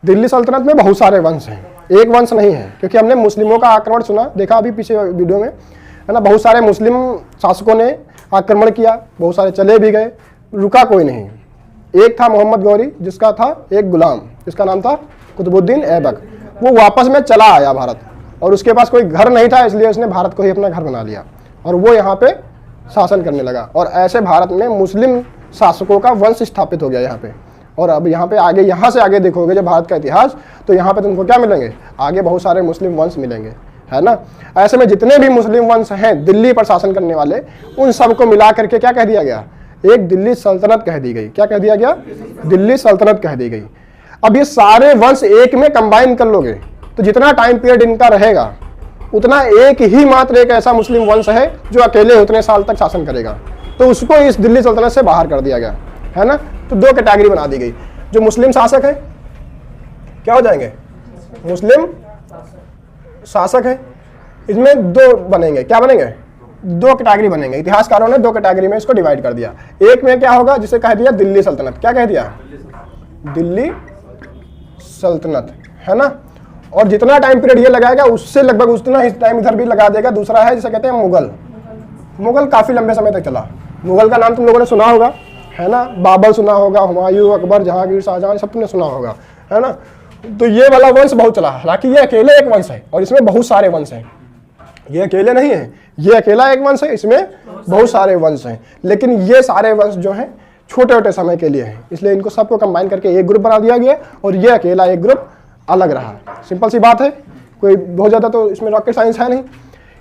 दिल्ली सल्तनत में बहुत सारे वंश हैं, एक वंश नहीं है, क्योंकि हमने मुस्लिमों का आक्रमण सुना, देखा अभी पीछे वीडियो में, है ना। बहुत सारे मुस्लिम शासकों ने आक्रमण किया, बहुत सारे चले भी गए, रुका कोई नहीं। एक था मोहम्मद गौरी, जिसका था एक गुलाम, जिसका नाम था कुतुबुद्दीन ऐबक। वो वापस में चला आया भारत, और उसके पास कोई घर नहीं था, इसलिए उसने भारत को ही अपना घर बना लिया, और वो यहाँ पे शासन करने लगा। और ऐसे भारत में मुस्लिम शासकों का वंश स्थापित हो गया यहाँ पे। और अब यहाँ पे आगे, यहाँ से आगे देखोगे जब भारत का इतिहास, तो यहाँ पे तुमको क्या मिलेंगे, आगे बहुत सारे मुस्लिम वंश मिलेंगे, है ना। ऐसे में जितने भी मुस्लिम वंश हैं दिल्ली पर शासन करने वाले, उन सबको मिला करके क्या कह दिया गया, एक दिल्ली सल्तनत कह दी गई। क्या कह दिया गया, दिल्ली सल्तनत कह दी गई। अब ये सारे वंश एक में कंबाइन कर लोगे तो जितना टाइम पीरियड इनका रहेगा, उतना एक ही मात्र एक ऐसा मुस्लिम वंश है जो अकेले उतने साल तक शासन करेगा, तो उसको इस दिल्ली सल्तनत से बाहर कर दिया गया, है ना। तो दो कैटेगरी बना दी गई। जो मुस्लिम शासक है क्या हो जाएंगे, मुस्लिम शासक है, इसमें दो बनेंगे, क्या बनेंगे, दो कैटेगरी बनेंगे। इतिहासकारों ने दो कैटेगरी में इसको डिवाइड कर दिया। एक में क्या होगा, जिसे कह दिया दिल्ली सल्तनत, क्या कह दिया, दिल्ली सल्तनत, है ना। और जितना टाइम पीरियड ये लगाएगा उससे लगभग उतना ही टाइम इधर भी लगा देगा। दूसरा है जिसे कहते हैं मुगल। मुगल काफी लंबे समय तक चला। मुगल का नाम तुम लोगों ने सुना होगा, है ना, बाबर सुना होगा, हुमायूं, अकबर, जहांगीर, शाहजहां, सब तुमने सुना होगा, है ना। तो ये वाला वंश बहुत चला। हालांकि ये अकेले एक वंश है और इसमें बहुत सारे वंश हैं, ये अकेले नहीं है, ये अकेला एक वंश है, इसमें बहुत सारे वंश हैं। लेकिन ये सारे वंश जो हैं छोटे छोटे समय के लिए हैं, इसलिए इनको सबको कंबाइन करके एक ग्रुप बना दिया गया और ये अकेला एक ग्रुप अलग रहा। सिंपल सी बात है, कोई बहुत ज़्यादा तो इसमें रॉकेट साइंस है नहीं।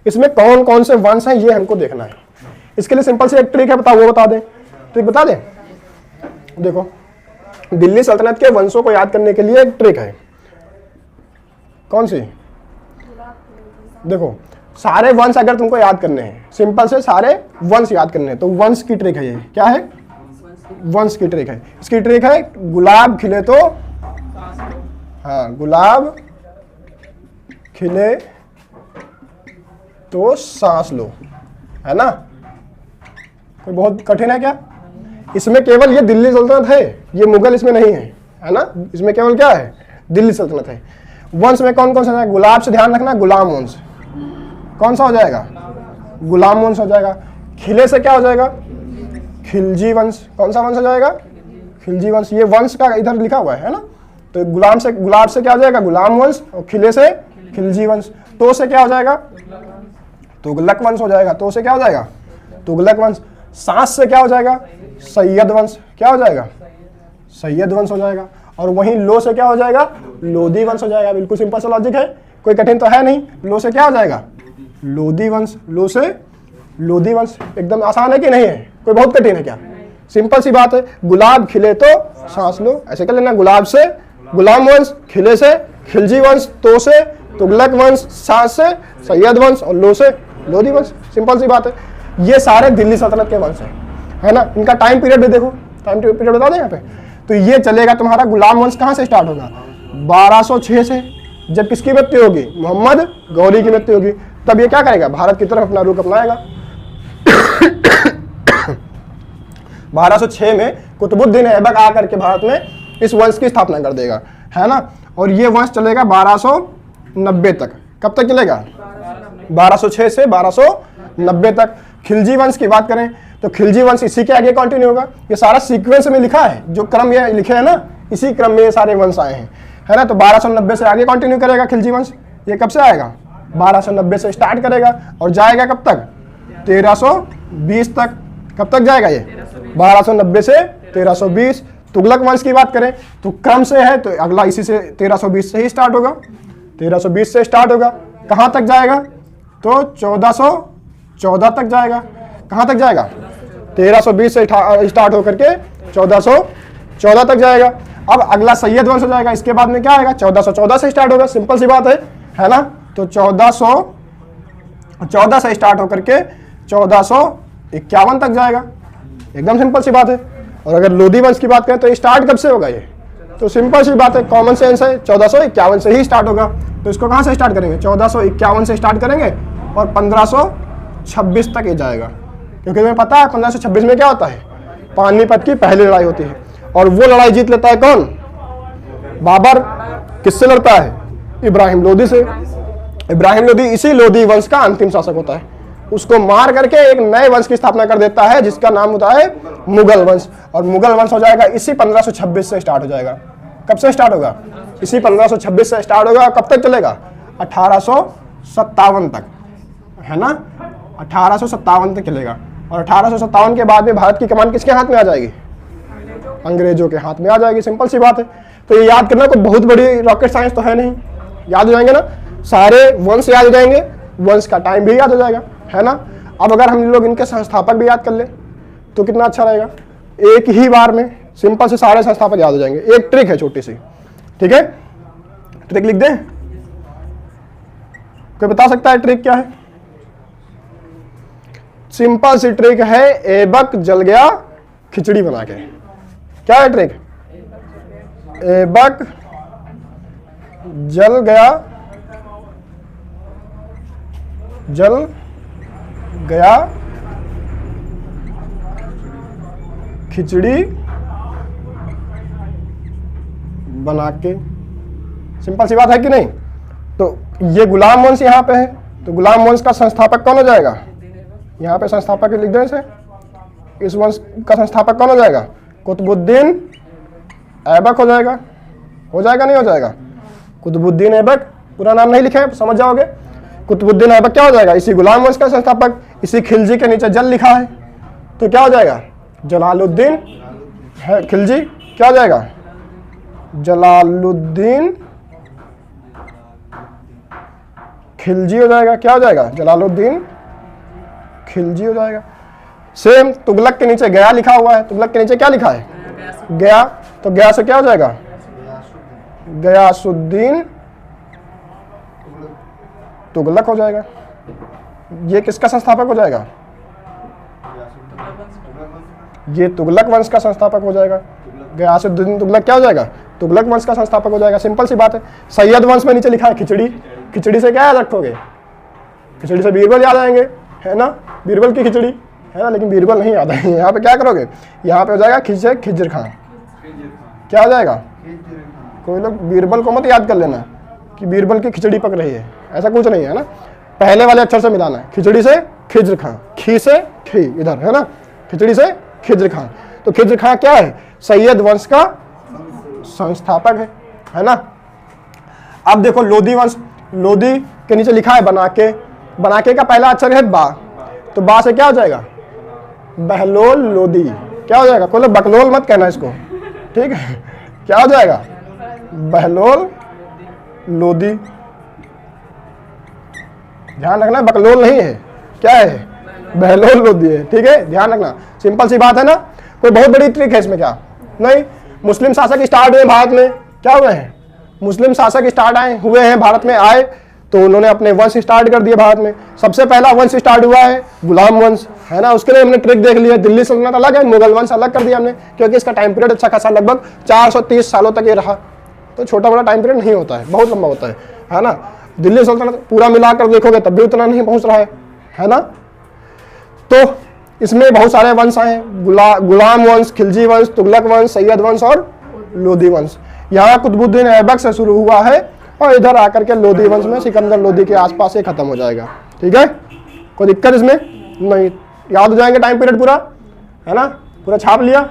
इसमें कौन कौन से वंश हैं ये हमको देखना है। इसके लिए सिंपल सी एक ट्रिक है, बताओ, वो बता दें, तो बता दें। देखो, दिल्ली सल्तनत के वंशों को याद करने के लिए एक ट्रिक है। कौन सी, देखो, सारे वंश अगर तुमको याद करने हैं, सिंपल से सारे वंश याद करने हैं, तो वंश की ट्रिक है। ये क्या है, वंश की ट्रिक है। इसकी ट्रिक है गुलाब खिले तो, हाँ, गुलाब खिले तो सांस लो, है ना। कोई बहुत कठिन है क्या, इसमें केवल ये दिल्ली सल्तनत है, ये मुगल इसमें नहीं है ना। इसमें केवल क्या है, दिल्ली सल्तनत है। वंश में कौन कौन सा है, गुलाब से ध्यान रखना, गुलाम वंश कौन सा हो जाएगा, गुलाम वंश हो जाएगा। खिले से क्या हो जाएगा, खिलजी वंश। कौन सा वंश हो जाएगा, खिलजी वंश। ये वंश का इधर लिखा हुआ है ना। तो गुलाब से क्या हो जाएगा, गुलाम वंश, और खिले से खिलजी वंश। तो से क्या हो जाएगा, तुगलक वंश हो जाएगा। तो से क्या हो जाएगा, तुगलक वंश। सांस से क्या हो जाएगा, सैयद वंश। क्या हो जाएगा, सैयद वंश हो जाएगा। और वहीं लो से क्या हो जाएगा, लोधी वंश हो जाएगा। बिल्कुल सिंपल सा लॉजिक है, कोई कठिन तो है नहीं। लो से क्या हो जाएगा, लोधी वंश। लो से लोधी वंश। एकदम आसान है कि नहीं है, कोई बहुत कठिन है क्या, सिंपल सी बात है। गुलाब खिले तो सांस लो, ऐसे कर लेना। गुलाब से गुलाम वंश, खिले से खिलजी वंश, तो से तुगलक वंश, सांस से सैयद वंश, और लो से लोधी वंश। सिंपल सी बात है। ये सारे दिल्ली सल्तनत के वंश हैं, है ना। इनका टाइम पीरियड भी देखो, टाइम पीरियड बता दें यहाँ पे। तो ये चलेगा तुम्हारा, गुलाम वंश कहाँ से स्टार्ट होगा, 1206 से, जब किसकी मृत्यु होगी, मोहम्मद गौरी की मृत्यु होगी। तब ये क्या करेगा, भारत की तरफ अपना रुख अपनाएगा। 1206 में कुतुबुद्दीन ऐबक आकर के भारत में इस वंश की स्थापना कर देगा, है ना। और ये वंश चलेगा 1290 तक। कब तक चलेगा, 1206 से 1290 तक। खिलजी वंश की बात करें तो खिलजी वंश इसी के आगे कंटिन्यू होगा। ये सारा सीक्वेंस में लिखा है, जो क्रम ये लिखे हैं ना, इसी क्रम में ये सारे वंश आए हैं, है ना। तो 1290 से आगे कंटिन्यू करेगा खिलजी वंश। ये कब से आएगा, 1290 से स्टार्ट करेगा और जाएगा कब तक, 1320 तक। कब तक जाएगा ये, 1290 से 1320। तुगलक वंश की बात करें तो क्रम से है, तो अगला इसी से 1320 से ही स्टार्ट होगा। 1320 से स्टार्ट होगा, कहाँ तक जाएगा, तो 1414 तक जाएगा। कहाँ तक जाएगा, 1320 से स्टार्ट होकर के 1414 तक जाएगा। अब अगला सैयद वंश हो जाएगा। इसके बाद में क्या आएगा, 1414 से स्टार्ट होगा। सिंपल सी बात है ना। तो 1414 से स्टार्ट होकर के 1451 तक जाएगा। एकदम सिंपल सी बात है। और अगर लोधी वंश की बात करें तो स्टार्ट कब से होगा ये, तो सिंपल सी बात है, कॉमन सेंस है, 1451 से ही स्टार्ट होगा। तो इसको कहाँ से स्टार्ट करेंगे, 1451 से स्टार्ट करेंगे और 1526 तक ये जाएगा। क्योंकि तुम्हें पता है 1526 में क्या होता है, पानीपत की पहली लड़ाई होती है। और वो लड़ाई जीत लेता है कौन, बाबर किससे लड़ता है? इब्राहिम लोदी से। इब्राहिम लोदी इसी लोदी वंश का अंतिम शासक होता है। उसको मार करके एक नए वंश की स्थापना कर देता है जिसका नाम होता है मुगल वंश। और मुगल वंश हो जाएगा इसी 1526 से स्टार्ट हो जाएगा। कब से स्टार्ट होगा? इसी 1526 से स्टार्ट होगा। कब तक चलेगा? 1857 तक, है ना? 1857 तक चलेगा। और 1857 के बाद में भारत की कमान किसके हाथ में आ जाएगी? अंग्रेजों के हाथ में आ जाएगी। सिंपल सी बात है। तो ये याद करना कोई बहुत बड़ी रॉकेट साइंस तो है नहीं। याद हो जाएंगे ना, सारे वंश याद हो जाएंगे, वंश का टाइम भी याद हो जाएगा, है ना? अब अगर हम लोग इनके संस्थापक भी याद कर ले तो कितना अच्छा रहेगा। एक ही बार में सिंपल से सारे संस्थापक याद हो जाएंगे। एक ट्रिक है छोटी सी, ठीक है? ट्रिक लिख दें? कोई बता सकता है ट्रिक क्या है? सिंपल सी ट्रिक है, ऐबक जल गया खिचड़ी बना के। क्या है ट्रिक? ऐबक जल गया खिचड़ी बना के। सिंपल सी बात है कि नहीं? तो ये गुलाम वंश यहाँ पे है, तो गुलाम वंश का संस्थापक कौन हो जाएगा? यहाँ पे संस्थापक लिख दें इसे। इस वंश का संस्थापक कौन हो जाएगा? कुतुबुद्दीन ऐबक हो जाएगा। हो जाएगा नहीं हो जाएगा? कुतुबुद्दीन ऐबक, पूरा नाम नहीं लिखे हैं, समझ जाओगे। कुतुबुद्दीन ऐबक क्या हो जाएगा? इसी गुलाम वंश का संस्थापक। इसी खिलजी के नीचे जल लिखा है तो क्या हो जाएगा? जलालुद्दीन खिलजी। क्या हो जाएगा? जलालुद्दीन खिलजी हो जाएगा। क्या हो जाएगा? जलालुद्दीन खिलजी हो जाएगा। सेम तुगलक के नीचे गया लिखा हुआ है। तुगलक के नीचे क्या लिखा है? गया। तो गया से क्या हो जाएगा? गयासुद्दीन तुगलक हो जाएगा। ये किसका संस्थापक हो जाएगा? ये तुगलक वंश का संस्थापक हो जाएगा। गयासुद्दीन तुगलक क्या हो जाएगा? तुगलक वंश का संस्थापक हो जाएगा। सिंपल सी बात है। सैयद वंश में नीचे लिखा है खिचड़ी। खिचड़ी से क्या याद रखोगे? खिचड़ी से बीरबल याद आएंगे, है ना? बीरबल की खिचड़ी, है ना? लेकिन बीरबल नहीं याद आएंगे। यहाँ पे क्या करोगे? यहाँ पे हो जाएगा खिजर खां। क्या हो जाएगा? कोई लोग बीरबल को मत याद कर लेना कि बीरबल की खिचड़ी पक रही है, ऐसा कुछ नहीं है ना। पहले वाले अक्षर से मिलाना है। खिचड़ी से खिज्र खां, खी से ठी, इधर, है ना? खिचड़ी से खिज्र खां। तो खिज्र खां क्या है? सैयद वंश का संस्थापक है ना? अब देखो लोदी वंश। लोदी के नीचे लिखा है बनाके। बनाके का पहला अक्षर है बा, तो बा से क्या हो जाएगा? बहलोल लोदी। क्या हो जाएगा? कोई लोग बकलोल मत कहना इसको, ठीक है? क्या हो जाएगा? बहलोल लोदी। ध्यान रखना, बकलोल नहीं है, क्या है? बहलोल लोदी है, ठीक है? ध्यान रखना, सिंपल सी बात है ना। कोई बहुत बड़ी ट्रिक है इसमें क्या? नहीं। मुस्लिम शासक स्टार्ट हुए भारत में, क्या हुए हैं? मुस्लिम शासक स्टार्ट हुए हैं भारत में, आए तो उन्होंने अपने वंश स्टार्ट कर दिए भारत में। सबसे पहला वंश स्टार्ट हुआ है गुलाम वंश, है ना? उसके लिए हमने ट्रिक देख लिया। दिल्ली सल्तनत अलग है, मुगल वंश अलग कर दिया हमने, क्योंकि इसका टाइम पीरियड अच्छा खासा लगभग 430 सालों तक ये रहा। तो छोटा बड़ा टाइम पीरियड नहीं होता है, बहुत लंबा होता है ना? दिल्ली सल्तनत पूरा मिलाकर देखोगे तब भी उतना नहीं पहुंच रहा है ना? तो इसमें बहुत सारे वंश आए, गुलाम वंश, खिलजी वंश, तुगलक वंश, सैयद वंश और लोदी वंश। यहाँ कुतुबुद्दीन ऐबक से शुरू हुआ है और इधर आकर के लोदी वंश में सिकंदर लोदी के आसपास ये खत्म हो जाएगा, ठीक है? कोई दिक्कत इसमें नहीं? याद हो जाएंगे टाइम पीरियड पूरा, है ना? पूरा छाप लिया।